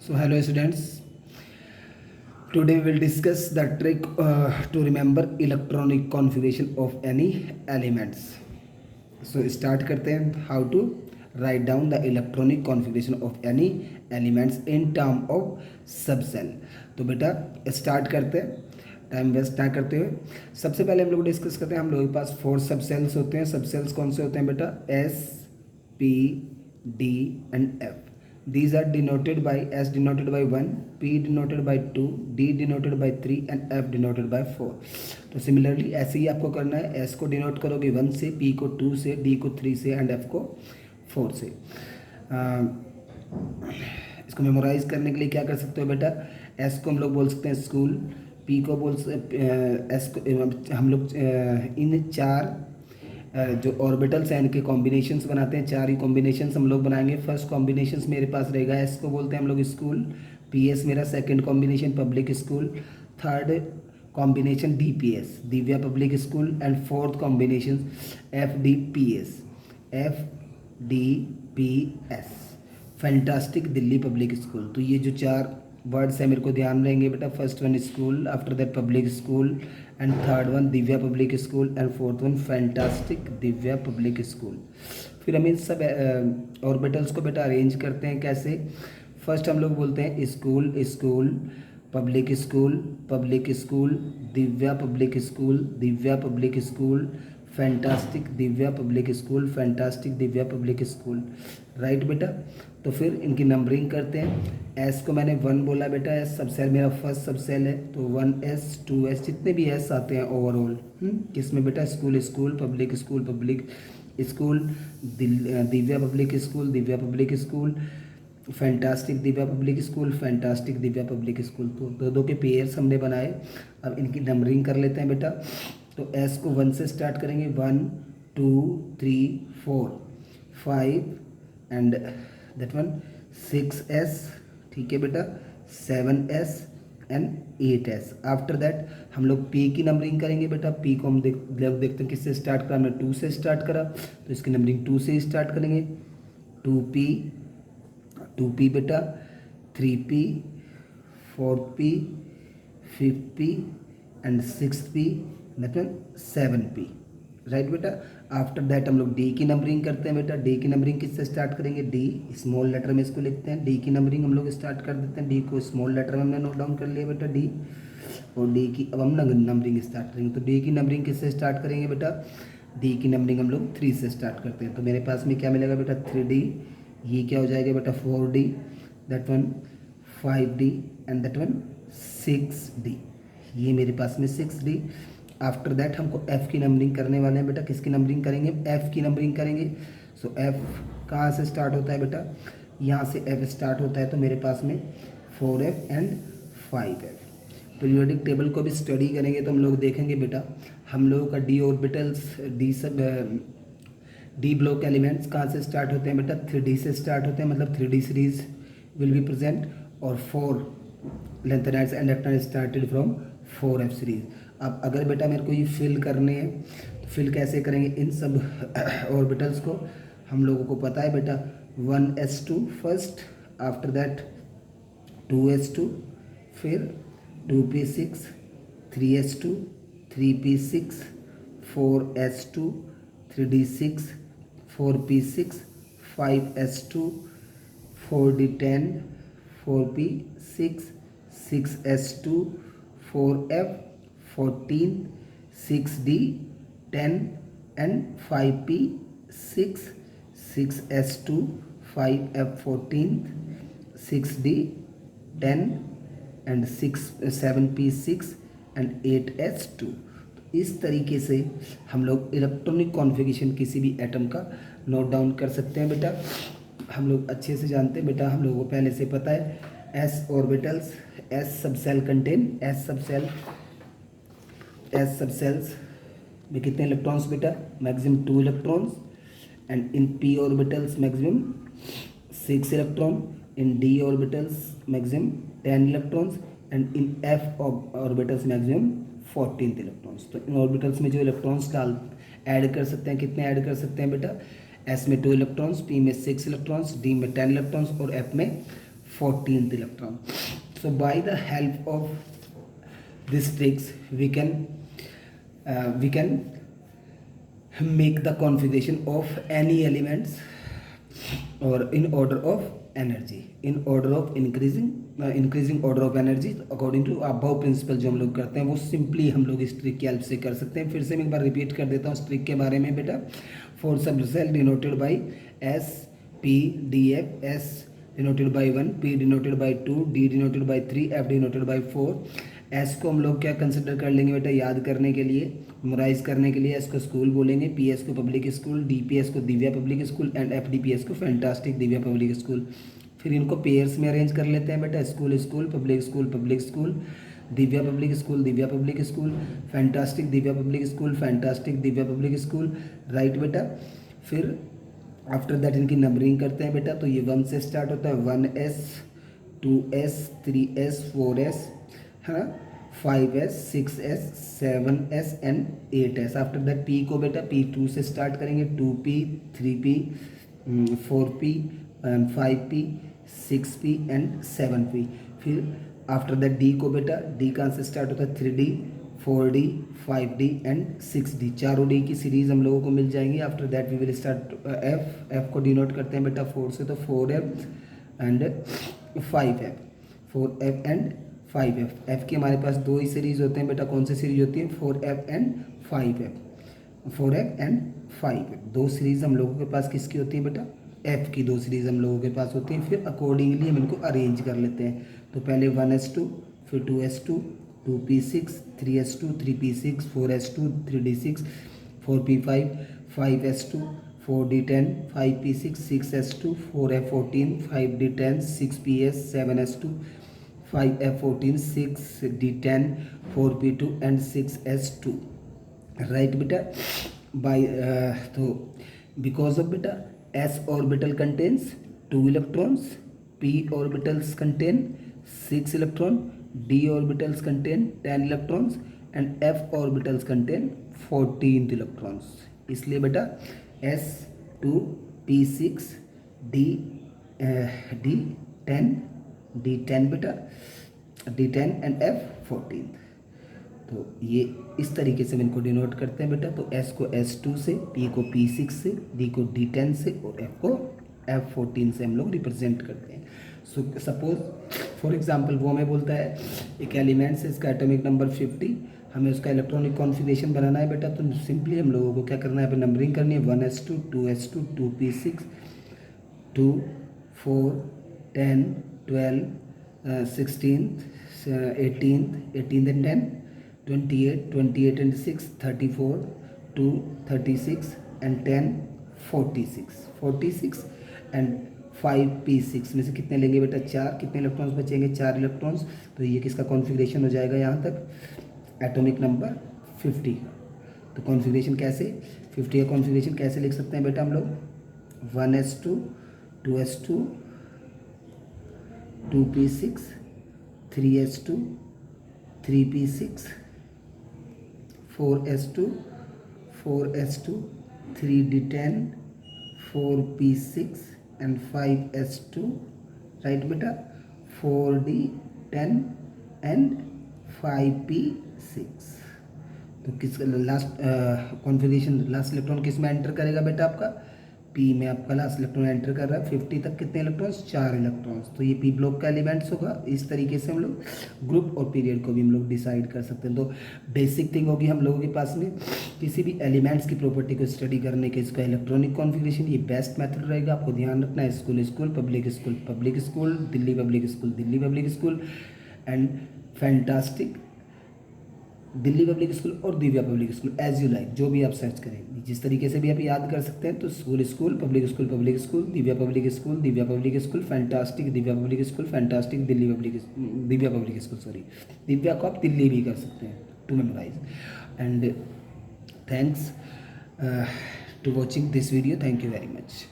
So hello students, today we will discuss the trick to remember electronic configuration of any elements. So start करते हैं how to write down the electronic configuration of any elements in term of subcell. तो बेटा start करते हैं time waste ना करते हुए। सबसे पहले हम लोग डिस्कस करते हैं, हम लोगों के पास 4 सब सेल्स होते हैं। सब सेल्स कौन से होते हैं बेटा? S, P, D and F. These are denoted by S denoted by 1, P denoted by 2, D denoted by 3 and F denoted by 4. तो सिमिलरली ऐसे ही आपको करना है। S को डिनोट करोगे 1 से, P को 2 से, D को 3 से एंड F को 4 से। इसको मेमोराइज करने के लिए क्या कर सकते हो बेटा? S को हम लोग बोल सकते हैं स्कूल, P को बोल S को हम लोग इन 4 जो ऑर्बिटल्स हैं इनके कॉम्बिनेशंस बनाते हैं। 4 ही कॉम्बिनेशंस हम लोग बनाएंगे। फर्स्ट कॉम्बिनेशंस मेरे पास रहेगा, एस को बोलते हैं हम लोग स्कूल, पी एस मेरा second combination public school, third combination D P S Divya public school and fourth combination F D P S fantastic Delhi public school. तो ये जो 4 वर्ड्स है मेरे को ध्यान रहेंगे बेटा। First one school, after that public school and third one Divya public school and fourth one fantastic Divya public school. फिर हम इन सब ऑर्बिटल्स को बेटा अरेंज करते हैं कैसे? फर्स्ट हम लोग बोलते हैं school school, public school public school, Divya public school Divya public school, fantastic Divya public school fantastic Divya public school. Right बेटा। तो फिर इनकी नंबरिंग करते हैं। एस को मैंने 1 बोला बेटा, एस सबसेल मेरा फर्स्ट सबसेल है, तो 1S 2S जितने भी एस आते हैं ओवरऑल किसमें बेटा? School school public school Divya public school fantastic Divya public school fantastic Divya public school. तो दो के पेयर्स हमने बनाए। अब इनकी नंबरिंग कर लेते हैं बेटा। तो एस को 1 से स्टार्ट करेंगे, 1 2 3 4 5 एंड दैट वन 6S, ठीक है बेटा, 7S and 8S। After that हम लोग P की नंबरिंग करेंगे बेटा। P को हम देखते हैं किससे स्टार्ट करा, हमने 2 से स्टार्ट करा तो इसकी नंबरिंग 2 से स्टार्ट करेंगे। 2P बेटा, 3P 4P 5P and 6P that one 7P। Right बेटा। आफ्टर दैट हम लोग डी की नंबरिंग करते हैं बेटा। डी की नंबरिंग किससे स्टार्ट करेंगे? डी स्मॉल लेटर में इसको लिखते हैं। डी की नंबरिंग हम लोग स्टार्ट कर देते हैं। डी को स्मॉल लेटर में हमने नोट डाउन कर लिया बेटा, डी। और डी की अब हम नंबरिंग स्टार्ट करेंगे। तो डी की नंबरिंग किससे स्टार्ट करेंगे बेटा? डी की नंबरिंग हम लोग 3 से स्टार्ट करते हैं। तो मेरे पास में क्या मिलेगा बेटा? 3D, ये क्या हो जाएगा बेटा? 4D, that one 5D and that one 6D। ये मेरे पास में 6D। आफ्टर दैट हमको F की नंबरिंग करने वाले हैं बेटा। किसकी नंबरिंग करेंगे? F की नंबरिंग करेंगे। सो F कहाँ से स्टार्ट होता है बेटा? यहाँ से F स्टार्ट होता है, तो मेरे पास में 4F and 5F। Periodic table को भी स्टडी करेंगे तो हम लोग देखेंगे बेटा, हम लोगों का D orbitals D block elements कहाँ से स्टार्ट होते हैं बेटा? 3D से स्टार्ट होते हैं, मतलब 3D series will be present. और 4 lanthanides and actinide started from 4F series. अब अगर बेटा मेरे को ये फिल करने हैं तो फिल कैसे करेंगे इन सब ऑर्बिटल्स को? हम लोगों को पता है बेटा, 1S2 first, after that 2S2, फिर 2P6, 3S2, 3P6, 4S2, 3D6, 4P6, 5S2, 4D10, 4P6, 6S2, 4F 14, 6D 10 and 5P6, 6S2, 5F 14, 6D 10 and 7P6 and 8S2। तो इस तरीके से हम लोग इलेक्ट्रॉनिक कॉन्फ़िगरेशन किसी भी एटम का नोट डाउन कर सकते हैं बेटा। हम लोग अच्छे से जानते हैं बेटा, हम लोगों को पहले से पता है S orbitals, S subshell contain S सब सेल्स में कितने इलेक्ट्रॉन्स बेटा? Maximum 2 electrons. And in P orbitals maximum 6 electron, in D orbitals maximum 10 electrons and in F orbitals maximum 14 electrons. तो इन ऑर्बिटल्स में जो इलेक्ट्रॉन्स ऐड कर सकते हैं, कितने ऐड कर सकते हैं बेटा? एस में 2 इलेक्ट्रॉन्स, पी में 6 इलेक्ट्रॉन्स, डी में 10 इलेक्ट्रॉन्स और एफ में 14th electron. So by the help of these tricks we can make the configuration of any elements or in order of energy, in order of increasing order of energy according to above principle जो हम लोग करते हैं वो simply हम लोग इस trick की हेल्प से कर सकते हैं। फिर से मैं एक बार रिपीट कर देता हूँ इस ट्रिक के बारे में बेटा। Four subshell denoted by s p d f, s denoted by 1, p denoted by 2, d denoted by 3, f denoted by 4। S को हम लोग क्या कंसिडर कर लेंगे बेटा याद करने के लिए, मेमोराइज करने के लिए। एस को स्कूल बोलेंगे, पी एस को public school, D P S को Divya public school and F D P S को फैंटास्टिक दिव्या पब्लिक स्कूल। फिर इनको पेयर्स में अरेंज कर लेते हैं बेटा, school school, public school public school, Divya public school Divya public school, fantastic Divya public school fantastic Divya public school, right बेटा। फिर आफ्टर दैट इनकी नंबरिंग करते हैं बेटा। तो ये 1 से स्टार्ट होता है, 1S 2S 3S 4S है ना, 5S 6S 7S and 8S। After that P को बेटा P2 से स्टार्ट करेंगे, 2P 3P 4P and 5P 6P and 7P। फिर आफ्टर दैट D को बेटा D कहाँ से स्टार्ट होता है, 3D 4D 5D and 6D। चारों D की सीरीज हम लोगों को मिल जाएंगी। After that we will start F को डिनोट करते हैं बेटा 4 से, तो 4F and 5F, 4F and 5F। F की हमारे पास दो ही सीरीज होते हैं बेटा, कौन सी सीरीज होती है, 4F and 5F, 4F and 5F। दो सीरीज हम लोगों के पास किसकी होती है बेटा, F की दो सीरीज हम लोगों के पास होती हैं। फिर अकॉर्डिंगली हम इनको अरेंज कर लेते हैं। तो पहले 1S2, फिर 2S2, 2P6, 3S2, 3P6, 4S2, 3D6, 4P5, 5S2, 4D10, 5P6, 6S2, 4F14, 5D10, 6PS, 7S2, 5F14, 6D10, 4P2 and 6S2, right बेटा। बाय तो बिकॉज ऑफ बेटा S orbital contains 2 electrons, P orbitals contain 6 electrons, D orbitals contain 10 electrons and F orbitals contain 14 electrons। इसलिए बेटा S 2 P6 D10 D10 बेटा D10 and F14। तो ये इस तरीके से हम इनको डिनोट करते हैं बेटा। तो S को S2 से, P को P6 से, D को D10 से और F को F14 से हम लोग रिप्रेजेंट करते हैं। सो सपोज फॉर एग्जांपल वो हमें बोलता है एक एलिमेंट से इसका एटॉमिक नंबर 50, हमें उसका इलेक्ट्रॉनिक कॉन्फ़िगरेशन बनाना है बेटा। तो सिंपली हम लोगों को क्या करना है, नंबरिंग करनी है, 1S2 2S2 2P6 2 4 10 12 16 18 and 10 28 and 6 34 2 36 and 10 46 and 5P6 में से कितने लेंगे बेटा, 4। कितने इलेक्ट्रॉन्स बचेंगे, 4 इलेक्ट्रॉन्स। तो ये किसका कॉन्फ़िगरेशन हो जाएगा यहाँ तक, एटॉमिक नंबर 50 का। तो कॉन्फ़िगरेशन कैसे, 50 का कॉन्फ़िगरेशन कैसे लिख सकते हैं बेटा हम लोग, 1S2 2S2 2P6 3S2 3P6 4S2 3D10 4P6 and 5S2, right बेटा, 4D10 and 5P6। तो किस लास्ट कॉन्फ़िगरेशन, लास्ट इलेक्ट्रॉन किस में एंटर करेगा बेटा, आपका P में आपका लास्ट इलेक्ट्रॉन एंटर कर रहा है। 50 तक कितने इलेक्ट्रॉन्स, 4 इलेक्ट्रॉन्स। तो ये P ब्लॉक का एलिमेंट्स होगा। इस तरीके से हम लोग ग्रुप और पीरियड को भी हम लोग डिसाइड कर सकते हैं। तो बेसिक थिंग होगी हम लोगों के पास में किसी भी एलिमेंट्स की प्रॉपर्टी को स्टडी करने के, इसका इलेक्ट्रॉनिक कॉन्फ़िगरेशन ये बेस्ट मेथड रहेगा। आपको ध्यान रखना है, school school public school Delhi public school and fantastic Delhi public school और Divya public school, as you like, जो भी आप सर्च करें, जिस तरीके से भी आप याद कर सकते हैं। तो school public school Divya public school fantastic Divya public school fantastic Divya public school, sorry Divya को आप दिल्ली भी कर सकते हैं to memorise. And thanks to watching this video, thank you very much.